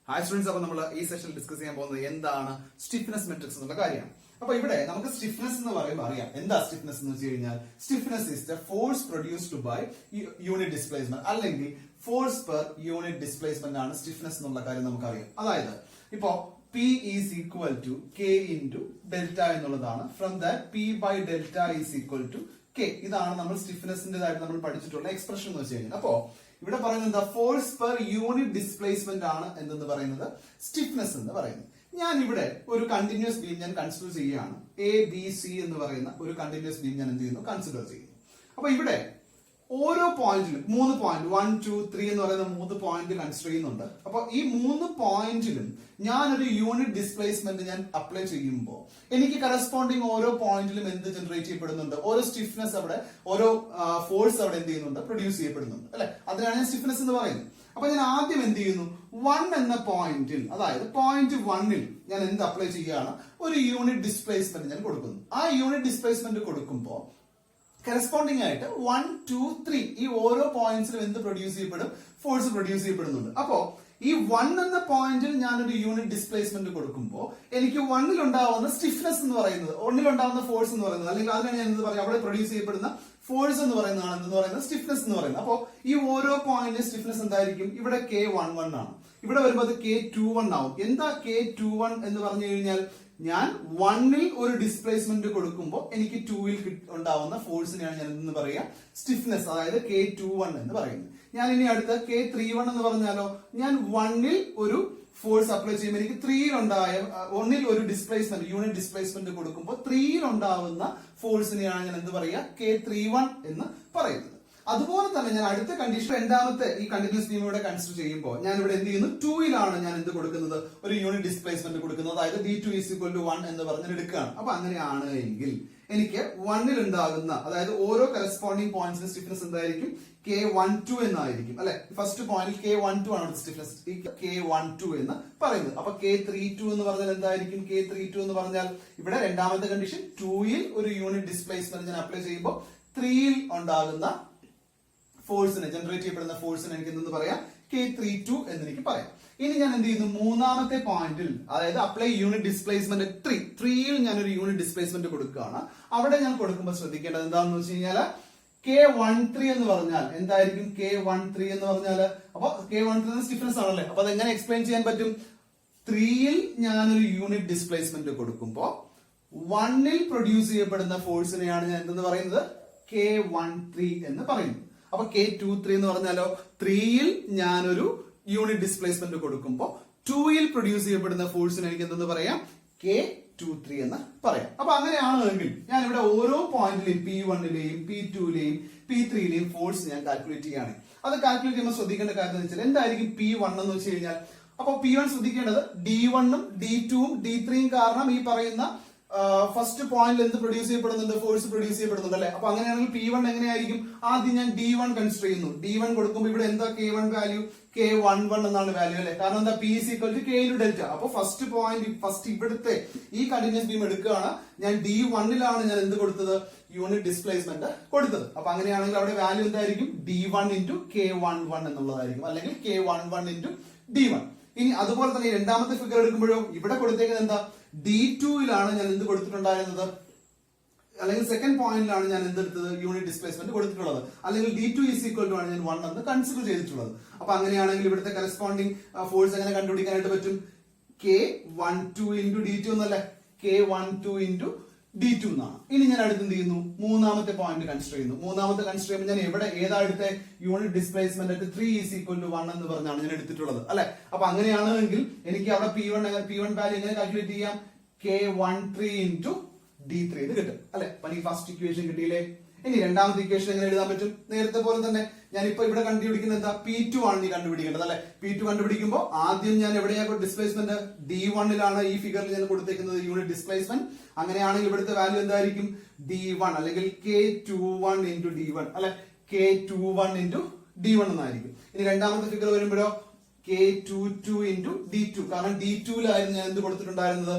Hi students, this session discuss stiffness metrics. Now, stiffness stiffness is the force produced by unit displacement. Force per unit displacement stiffness. P is equal to K into delta. From that, P by delta is equal to K. This is stiffness expression. The force per unit displacement is stiffness. I will continuous beam consider A, B, C continuous beam consider. ഓരോ പോയിന്റിലും 3 point 1, 2, 3 എന്ന് പറയുന്ന 3 point consider ചെയ്യുന്നുണ്ട്. അപ്പോൾ ഈ 3 പോയിന്റിലും ഞാൻ ഒരു യൂണിറ്റ് ഡിസ്പ്ലേസ്മെന്റ് ഞാൻ അപ്ലൈ ചെയ്യുമ്പോൾ എനിക്ക് കറസ്പോണ്ടിങ് ഓരോ പോയിന്റിലും എന്ത് ജനറേറ്റ് ചെയ്യപ്പെടുന്നുണ്ട്, ഓരോ സ്റ്റിഫ്നെസ് അവിടെ, ഓരോ ഫോഴ്സ് അവിടെ എന്ത് ചെയ്യുന്നുണ്ട്, പ്രൊഡ്യൂസ് ചെയ്യപ്പെടുന്നുണ്ട് അല്ലെ. അതിനാണ് ഞാൻ സ്റ്റിഫ്നെസ് എന്ന് പറയുന്നത്. അപ്പൊ ഞാൻ ആദ്യം എന്ത് ചെയ്യുന്നു, 1 എന്ന പോയിന്റിൽ, അതായത് പോയിന്റ് 1ൽ ഞാൻ എന്ത് അപ്ലൈ ചെയ്യുകയാണ്, ഒരു യൂണിറ്റ് ഡിസ്പ്ലേസ്മെന്റ് ഞാൻ കൊടുക്കുന്നു. ആ യൂണിറ്റ് ഡിസ്പ്ലേസ്മെന്റ് കൊടുക്കുമ്പോൾ കറസ്പോണ്ടിങ് ആയിട്ട് 1, 2, 3 ഈ ഓരോ പോയിന്റ്സിലും എന്ത് പ്രൊഡ്യൂസ് ചെയ്യപ്പെടും, ഫോഴ്സ് പ്രൊഡ്യൂസ് ചെയ്യപ്പെടുന്നുണ്ട്. അപ്പോ ഈ 1 എന്ന പോയിന്റിൽ ഞാനൊരു യൂണിറ്റ് ഡിസ്പ്ലേസ്മെന്റ് കൊടുക്കുമ്പോൾ എനിക്ക് 1ൽ ഉണ്ടാവുന്ന സ്റ്റിഫ്നെസ് എന്ന് പറയുന്നത്, 1ൽ ഉണ്ടാവുന്ന ഫോഴ്സ് എന്ന് പറയുന്നത്, അല്ലെങ്കിൽ അതിനാണ് ഞാൻ എന്ത് പറയുക, അവിടെ പ്രൊഡ്യൂസ് ചെയ്യപ്പെടുന്ന ഫോഴ്സ് എന്ന് പറയുന്നതാണ് എന്ന് പറയുന്നത് സ്റ്റിഫ്നെസ് എന്ന് പറയുന്നത്. അപ്പോ ഈ ഓരോ പോയിന്റിലും സ്റ്റിഫ്നെസ് എന്തായിരിക്കും, ഇവിടെ K11 ആണ്, ഇവിടെ വരുമ്പോൾ അത് K21 ആവും. എന്താ K21 എന്ന് പറഞ്ഞു കഴിഞ്ഞാൽ, ഞാൻ 1ൽ ഒരു ഡിസ്പ്ലേസ്മെന്റ് കൊടുക്കുമ്പോൾ എനിക്ക് 2ൽ ഉണ്ടാവുന്ന ഫോഴ്സിനെയാണ് ഞാൻ എന്ന് പറയുക സ്റ്റിഫ്നെസ്, അതായത് K21 എന്ന് പറയുന്നത്. ഞാൻ ഇനി അടുത്ത K31 എന്ന് പറഞ്ഞാലോ, ഞാൻ 1ൽ ഒരു ഫോഴ്സ് അപ്ലൈ ചെയ്യുമ്പോൾ എനിക്ക് 1ൽ ഒരു ഡിസ്പ്ലേസ്മെന്റ്, യൂണിറ്റ് ഡിസ്പ്ലേസ്മെന്റ് കൊടുക്കുമ്പോൾ 3ൽ ഉണ്ടാവുന്ന ഫോഴ്സിനെയാണ് ഞാൻ എന്ത് പറയുക, K31 എന്ന് പറയുന്നത്. അതുപോലെ തന്നെ ഞാൻ അടുത്ത കണ്ടീഷൻ, രണ്ടാമത്തെ ഈ കണ്ടിന്യൂസ് ബീം ഇവിടെ കൺസിഡർ ചെയ്യുമ്പോൾ ഞാൻ ഇവിടെ എന്ത് ചെയ്യുന്നു, 2ലാണ് ഞാൻ എന്ത് കൊടുക്കുന്നത്, ഒരു യൂണിറ്റ് ഡിസ്പ്ലേസ്മെന്റ് കൊടുക്കുന്നത്, അതായത് D2 = 1 എന്ന് പറഞ്ഞ് എടുക്കുകയാണ്. അപ്പൊ അങ്ങനെയാണ് എങ്കിൽ എനിക്ക് 1ൽ ഉണ്ടാകുന്ന, അതായത് ഓരോ കറസ്പോണ്ടിങ് പോയിന്റ്സിന്റെ സ്റ്റിഫ്നെസ് എന്തായിരിക്കും, K12 എന്നായിരിക്കും അല്ലെ. ഫസ്റ്റ് പോയിന്റിൽ K12 ആണ് സ്റ്റിഫ്നെസ്, K12 എന്ന് പറയുന്നത്. അപ്പൊ K32 എന്ന് പറഞ്ഞാൽ എന്തായിരിക്കും, K32 എന്ന് പറഞ്ഞാൽ ഇവിടെ രണ്ടാമത്തെ കണ്ടീഷൻ, 2ൽ ഒരു യൂണിറ്റ് ഡിസ്പ്ലേസ്മെന്റ് ഞാൻ അപ്ലൈ ചെയ്യുമ്പോൾ 3ൽ ഉണ്ടാകുന്ന ഫോഴ്സിനെ, ജനറേറ്റ് ചെയ്യപ്പെടുന്ന ഫോഴ്സിനെ എനിക്ക് എന്തെന്ന് പറയാം, K32 എന്ന് എനിക്ക് പറയാം. ഇനി ഞാൻ എന്ത് ചെയ്യുന്നു, മൂന്നാമത്തെ പോയിന്റിൽ, അതായത് അപ്ലൈ യൂണിറ്റ് ഡിസ്പ്ലേസ്മെന്റ് 3ൽ ഞാൻ ഒരു യൂണിറ്റ് ഡിസ്പ്ലേസ്മെന്റ് കൊടുക്കുകയാണ്. അവിടെ ഞാൻ കൊടുക്കുമ്പോൾ ശ്രദ്ധിക്കേണ്ടത് എന്താണെന്ന് വെച്ച് കഴിഞ്ഞാൽ, K13 എന്ന് പറഞ്ഞാൽ എന്തായിരിക്കും, K13 എന്ന് പറഞ്ഞാൽ, അപ്പൊ K13 സ്റ്റിഫ്നെസ് ആണല്ലേ. അപ്പൊ അതെങ്ങനെ എക്സ്പ്ലെയിൻ ചെയ്യാൻ പറ്റും, 3ൽ ഞാനൊരു യൂണിറ്റ് ഡിസ്പ്ലേസ്മെന്റ് കൊടുക്കുമ്പോൾ 1ൽ പ്രൊഡ്യൂസ് ചെയ്യപ്പെടുന്ന ഫോഴ്സിനെയാണ് ഞാൻ എന്തെന്ന് പറയുന്നത്, K13 എന്ന് പറയുന്നത്. അപ്പൊ K23 എന്ന് പറഞ്ഞാലോ, 3ൽ ഞാനൊരു യൂണിറ്റ് ഡിസ്പ്ലേസ്മെന്റ് കൊടുക്കുമ്പോൾ 2ൽ പ്രൊഡ്യൂസ് ചെയ്യപ്പെടുന്ന ഫോഴ്സിന് എനിക്ക് എന്തെന്ന് പറയാം, K23 എന്ന് പറയാം. അപ്പൊ അങ്ങനെയാണെങ്കിൽ ഞാൻ ഇവിടെ ഓരോ പോയിന്റിലെയും P1ലെയും P2ലെയും P3ലെയും ഫോഴ്സ് ഞാൻ കാൽക്കുലേറ്റ് ചെയ്യുകയാണ്. അത് കാൽക്കുലേറ്റ് ചെയ്യുമ്പോൾ ശ്രദ്ധിക്കേണ്ട കാര്യം എന്ന് വെച്ചാൽ, എന്തായിരിക്കും P1 എന്ന് വെച്ച് കഴിഞ്ഞാൽ, അപ്പൊ P1 ശ്രദ്ധിക്കേണ്ടത് D1ഉം D2ഉം D3യും കാരണം ഈ പറയുന്ന ഫസ്റ്റ് പോയിന്റിൽ എന്ത് പ്രൊഡ്യൂസ് ചെയ്യപ്പെടുന്നുണ്ട്, ഫോഴ്സ് പ്രൊഡ്യൂസ് ചെയ്യപ്പെടുന്നുണ്ട് അല്ലെ. അപ്പൊ അങ്ങനെയാണെങ്കിൽ P1 എങ്ങനെയായിരിക്കും, ആദ്യം ഞാൻ D1 കൺസിഡർ ചെയ്യുന്നു. D1 കൊടുക്കുമ്പോൾ ഇവിടെ എന്താ K1 വാല്യൂ, K11 എന്നാണ് വാല്യൂ അല്ലെ. കാരണം എന്താ, P = K into delta. അപ്പൊ ഫസ്റ്റ് പോയിന്റ്, ഫസ്റ്റ് ഇവിടുത്തെ ഈ കണ്ടിന്യൂസ് ബീം എടുക്കുകയാണ്, ഞാൻ D1ലാണ് ഞാൻ എന്ത് കൊടുത്തത്, യൂണിറ്റ് ഡിസ്പ്ലേസ്മെന്റ് കൊടുത്തത്. അപ്പൊ അങ്ങനെയാണെങ്കിൽ അവിടെ വാല്യൂ എന്തായിരിക്കും, D1 into K11 എന്നുള്ളതായിരിക്കും, അല്ലെങ്കിൽ K11 into D1. ഇനി അതുപോലെ തന്നെ രണ്ടാമത്തെ ഫിഗർ എടുക്കുമ്പോഴോ ഇവിടെ കൊടുത്തേക്കുന്നത് എന്താ, D2ലാണ് ഞാൻ എന്ത് കൊടുത്തിട്ടുണ്ടായിരുന്നത്, അല്ലെങ്കിൽ സെക്കൻഡ് പോയിന്റിലാണ് ഞാൻ എന്തെടുത്തത്, യൂണിറ്റ് ഡിസ്പ്ലേസ്മെന്റ് കൊടുത്തിട്ടുള്ളത്, അല്ലെങ്കിൽ D2 = ആണ് ഞാൻ 1 എന്ന് കൺസിഡർ ചെയ്തിട്ടുള്ളത്. അപ്പൊ അങ്ങനെയാണെങ്കിൽ ഇവിടുത്തെ കറസ്പോണ്ടിങ് ഫോഴ്സ് എങ്ങനെ കണ്ടുപിടിക്കാനായിട്ട് പറ്റും, K12 into D2 എന്നല്ലേ, K12 into D2 എന്നാണ്. ഇനി ഞാൻ അടുത്ത് എന്ത് ചെയ്യുന്നു, മൂന്നാമത്തെ പോയിന്റ് കൺസിഡർ ചെയ്യുന്നു. മൂന്നാമത്തെ കൺസിഡർ ചെയ്യുമ്പോൾ ഞാൻ എവിടെ ഏതാ എടുത്ത, യൂണിറ്റ് ഡിസ്പ്ലേസ്മെന്റ് 3 = 1 എന്ന് പറഞ്ഞാണ് ഞാൻ എടുത്തിട്ടുള്ളത് അല്ലെ. അപ്പൊ അങ്ങനെയാണെങ്കിൽ എനിക്ക് അവിടെ P1 വാല്യൂ എങ്ങനെ കാൽക്കുലേറ്റ് ചെയ്യാം, K13 into D3 എന്ന് കിട്ടും അല്ലെ. അപ്പൊ ഈ ഫസ്റ്റ് ഇക്വേഷൻ കിട്ടിയില്ലേ. ഇനി രണ്ടാമത്തെ ഇക്വേഷൻ എങ്ങനെ എഴുതാൻ പറ്റും, നേരത്തെ പോലെ തന്നെ ഞാൻ ഇപ്പൊ ഇവിടെ കണ്ടുപിടിക്കുന്നത് എന്താ, P2 ആണ് നീ കണ്ടുപിടിക്കേണ്ടത് അല്ലെ. P2 കണ്ടുപിടിക്കുമ്പോൾ ആദ്യം ഞാൻ എവിടെയാണ് ഡിസ്പ്ലേസ്മെന്റ്, D1ലാണ് ഈ ഫിഗറിൽ ഞാൻ കൊടുത്തേക്കുന്നത് യൂണിറ്റ് ഡിസ്പ്ലേസ്മെന്റ്. അങ്ങനെയാണെങ്കിൽ ഇവിടുത്തെ വാല്യൂ എന്തായിരിക്കും, D1 അല്ലെങ്കിൽ K21 into D1 അല്ലെ, K21 into D1 എന്നായിരിക്കും. ഇനി രണ്ടാമത്തെ ഫിഗർ വരുമ്പോഴോ K22 into D2, കാരണം D2ലായിരുന്നു ഞാൻ എന്ത് കൊടുത്തിട്ടുണ്ടായിരുന്നത്,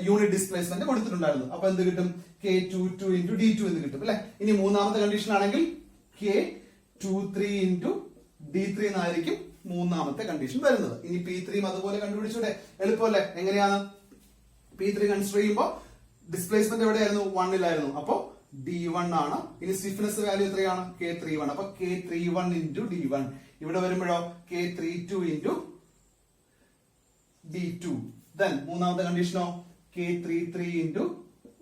യൂണിറ്റ് ഡിസ്പ്ലേസ്മെന്റ് കൊടുത്തിട്ടുണ്ടായിരുന്നത്. അപ്പൊ എന്ത് കിട്ടും, K22 into D2 എന്ന് കിട്ടും അല്ലെ. ഇനി മൂന്നാമത്തെ കണ്ടീഷൻ ആണെങ്കിൽ K23 into D3 എന്നായിരിക്കും മൂന്നാമത്തെ കണ്ടീഷൻ വരുന്നത്. ഇനി P3 അതുപോലെ കണ്ടുപിടിച്ചൂടെ? എളുപ്പമല്ലേ? എങ്ങനെയാണ്? P3 കൺസിഡർ ചെയ്യുമ്പോൾ ഡിസ്പ്ലേസ്മെന്റ് എവിടെയായിരുന്നു? 1-ലായിരുന്നു. അപ്പോ D1 ആണ്. ഇനി സ്റ്റിഫ്നെസ് വാല്യൂ എത്രയാണ്? K31. അപ്പൊ K31 into D1. ഇവിടെ വരുമ്പോഴോ K32 into D2. Then മൂന്നാമത്തെ കണ്ടീഷനോ K33 into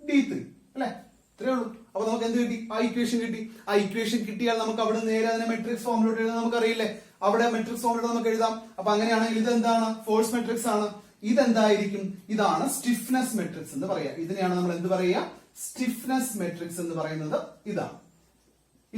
D3. അല്ലെ? ഇത്രയേ ഉള്ളൂ. അപ്പൊ നമുക്ക് എന്ത് കിട്ടി? ആ ഇക്വേഷൻ കിട്ടി. ആ ഇക്വേഷൻ കിട്ടിയാൽ നമുക്ക് അവിടെ നേരെ അതിനെ മെട്രിക്സ് ഫോമിലോട്ട് എഴുതാൻ നമുക്ക് അറിയില്ലേ? അവിടെ മെട്രിക്സ് ഫോമിലോട്ട് നമുക്ക് എഴുതാം. അപ്പൊ അങ്ങനെയാണെങ്കിൽ ഇതെന്താണ്? ഫോഴ്സ് മെട്രിക്സ് ആണ്. ഇതെന്തായിരിക്കും? ഇതാണ് സ്റ്റിഫ്നെസ് മെട്രിക്സ് എന്ന് പറയാ. ഇതിനെയാണ് നമ്മൾ എന്ത് പറയുക? സ്റ്റിഫ്നെസ് മെട്രിക്സ് എന്ന് പറയുന്നത് ഇതാണ്.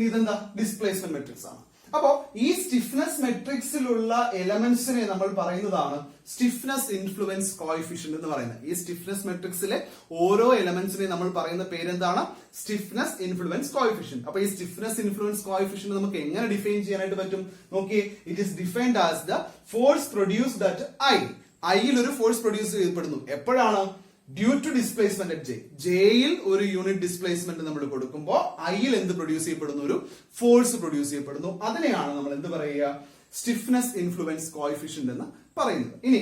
ഇതെന്താ? ഡിസ്പ്ലേസ്മെന്റ് മെട്രിക്സ് ആണ്. അപ്പോ ഈ സ്റ്റിഫ്നെസ് മെട്രിക്സിലുള്ള എലമെന്റ്സിനെ നമ്മൾ പറയുന്നതാണ് സ്റ്റിഫ്നെസ് ഇൻഫ്ലുവൻസ് കോഎഫിഷ്യന്റ് എന്ന് പറയുന്നത്. ഈ സ്റ്റിഫ്നെസ് മെട്രിക്സിലെ ഓരോ എലമെന്റ്സിനെ നമ്മൾ പറയുന്ന പേരെന്താണ്? Stiffness influence coefficient. അപ്പൊ ഈ സ്റ്റിഫ്നെസ് ഇൻഫ്ലുവൻസ് കോഎഫിഷ്യന്റ് നമുക്ക് എങ്ങനെ ഡിഫൈൻ ചെയ്യാനായിട്ട് പറ്റും? നോക്കിയേ, it is defined as the force produced at ഐയിൽ ഒരു ഫോഴ്സ് പ്രൊഡ്യൂസ് ചെയ്യപ്പെടുന്നു. എപ്പോഴാണ്? ഡ്യൂ ടു ഡിസ്പ്ലേസ്മെന്റ് അറ്റ് ജെയിൽ ഒരു യൂണിറ്റ് ഡിസ്പ്ലേസ്മെന്റ് നമ്മൾ കൊടുക്കുമ്പോൾ ഐയിൽ എന്ത് പ്രൊഡ്യൂസ് ചെയ്യപ്പെടുന്നു? ഒരു ഫോഴ്സ് പ്രൊഡ്യൂസ് ചെയ്യപ്പെടുന്നു. അതിനെയാണ് നമ്മൾ എന്ത് പറയുക? സ്റ്റിഫ്നെസ് ഇൻഫ്ലുവൻസ് കോഎഫിഷ്യന്റ് എന്ന് പറയുന്നത്. ഇനി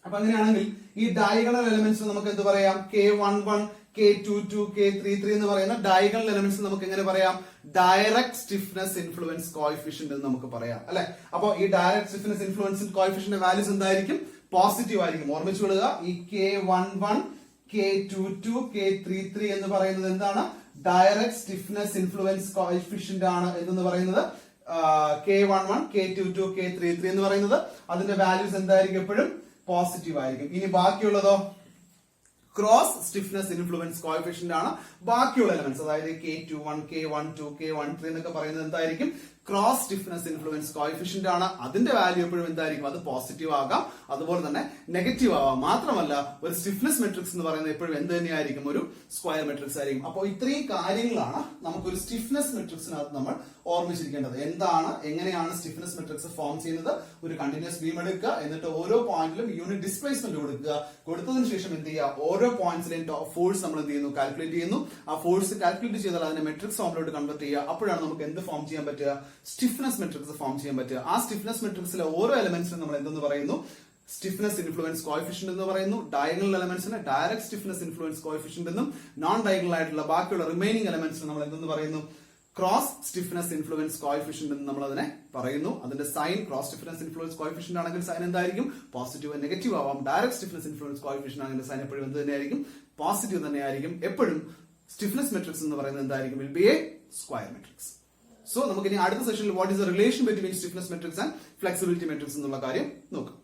അപ്പൊ അങ്ങനെയാണെങ്കിൽ ഈ ഡയഗണൽ എലമെന്റ്സ് നമുക്ക് എന്ത് പറയാം? K11, K22, K33 എന്ന് പറയുന്ന ഡയഗണൽ എലമെന്റ്സ് നമുക്ക് എങ്ങനെ പറയാം? ഡയറക്ട് സ്റ്റിഫ്നെസ് ഇൻഫ്ലുവൻസ് കോഎഫിഷ്യന്റ് എന്ന് നമുക്ക് പറയാം, അല്ലെ? അപ്പൊ ഈ direct stiffness influence coefficient values എന്തായിരിക്കും? പോസിറ്റീവ് ആയിരിക്കും. ഓർമ്മിച്ചു കൊള്ളുക, ഈ K11, K22, K33 എന്ന് പറയുന്നത് എന്താണ്? ഡയറക്ട് സ്റ്റിഫ്നെസ് ഇൻഫ്ലുവൻസ് കോഎഫിഷ്യന്റ് ആണ് എന്ന് പറയുന്നത്. K11, K22, K33 എന്ന് പറയുന്നത് അതിന്റെ വാല്യൂസ് എന്തായിരിക്കും? എപ്പോഴും പോസിറ്റീവ് ആയിരിക്കും. ഇനി ബാക്കിയുള്ളതോ ക്രോസ് സ്റ്റിഫ്നെസ് ഇൻഫ്ലുവൻസ് കോഎഫിഷ്യന്റ് ആണ്. ബാക്കിയുള്ള എലമെന്റ്സ് അതായത് K21, K12, K13 എന്നൊക്കെ പറയുന്നത് എന്തായിരിക്കും? ക്രോസ് സ്റ്റിഫ്നെസ് ഇൻഫ്ലുവൻസ് കോഎഫിഷ്യന്റ് ആണ്. അതിന്റെ വാല്യൂ എപ്പോഴും എന്തായിരിക്കും? അത് പോസിറ്റീവ് ആകാം, അതുപോലെ തന്നെ നെഗറ്റീവ് ആവാം. മാത്രമല്ല ഒരു സ്റ്റിഫ്നെസ് മെട്രിക്സ് എന്ന് പറയുന്നത് എപ്പോഴും എന്ത് തന്നെയായിരിക്കും? ഒരു സ്ക്വയർ മെട്രിക്സ് ആയിരിക്കും. അപ്പോൾ ഇത്രയും കാര്യങ്ങളാണ് നമുക്കൊരു സ്റ്റിഫ്നെസ് മെട്രിക്സിനകത്ത് നമ്മൾ ഓർമ്മിച്ചിരിക്കേണ്ടത്. എന്താണ്, എങ്ങനെയാണ് സ്റ്റിഫ്നെസ് മെട്രിക്സ് ഫോം ചെയ്യുന്നത്? ഒരു കണ്ടിന്യൂസ് ബീം എടുക്കുക, എന്നിട്ട് ഓരോ പോയിന്റിലും യൂണിറ്റ് ഡിസ്പ്ലേസ്മെന്റ് കൊടുക്കുക. കൊടുത്തതിന് ശേഷം എന്ത് ചെയ്യുക? ഓരോ പോയിന്റ്സിലെയും ഫോഴ്സ് നമ്മൾ എന്ത് ചെയ്യുന്നു? കാൽക്കുലേറ്റ് ചെയ്യുന്നു. ആ ഫോഴ്സ് കാൽക്കുലേറ്റ് ചെയ്താൽ അതിനെ മെട്രിക്സ് ഫോമിലോട്ട് കൺവെർട്ട് ചെയ്യുക. അപ്പോഴാണ് നമുക്ക് എന്ത് ഫോം ചെയ്യാൻ പറ്റുക? സ്റ്റിഫ്നെസ് മെട്രിക്സ് ഫോം ചെയ്യാൻ പറ്റുക. ആ സ്റ്റിഫ്നെസ് മെട്രിക്സിലെ ഓരോ എലമെന്റ്സിനും നമ്മൾ എന്തെന്ന് പറയുന്നു? സ്റ്റിഫ്നെസ് ഇൻഫ്ലുവൻസ് കോഎഫിഷ്യന്റ് എന്ന് പറയുന്നു. ഡയഗണൽ എലമെന്റ്സിന് ഡയറക്ട് സ്റ്റിഫ്നെസ് ഇൻഫ്ലുവൻസ് കോഎഫിഷ്യന്റ് എന്നും നോൺ ഡയഗണൽ ആയിട്ടുള്ള ബാക്കിയുള്ള റിമൈനിങ് എലമെന്റ്സിന് നമ്മൾ എന്തെന്ന് പറയുന്നു? ക്രോസ് സ്റ്റിഫ്നെസ് ഇൻഫ്ലുവൻസ് കോഎഫിഷ്യന്റ് എന്ന് നമ്മൾ അതിനെ പറയുന്നു. അതിന്റെ sign cross stiffness influence coefficient ആണെങ്കിൽ സൈൻ എന്തായിരിക്കും? പോസിറ്റീവ് നെഗറ്റീവ് ആവാം. ഡയറക്ട് സ്റ്റിഫ്നെസ് ഇൻഫ്ലുവൻസ് കോഎഫിഷ്യന്റ് ആണെങ്കിൽ സൈൻ എപ്പോഴും എന്ത് തന്നെയായിരിക്കും? പോസിറ്റീവ് തന്നെയായിരിക്കും. എപ്പോഴും സ്റ്റിഫ്നെസ് മെട്രിക്സ് എന്ന് പറയുന്നത് എന്തായിരിക്കും? Will be A square matrix. So നമുക്ക് ഇനി അടുത്ത സെഷനിൽ what is the relation between stiffness matrix and flexibility matrix എന്നുള്ള കാര്യം നോക്കാം.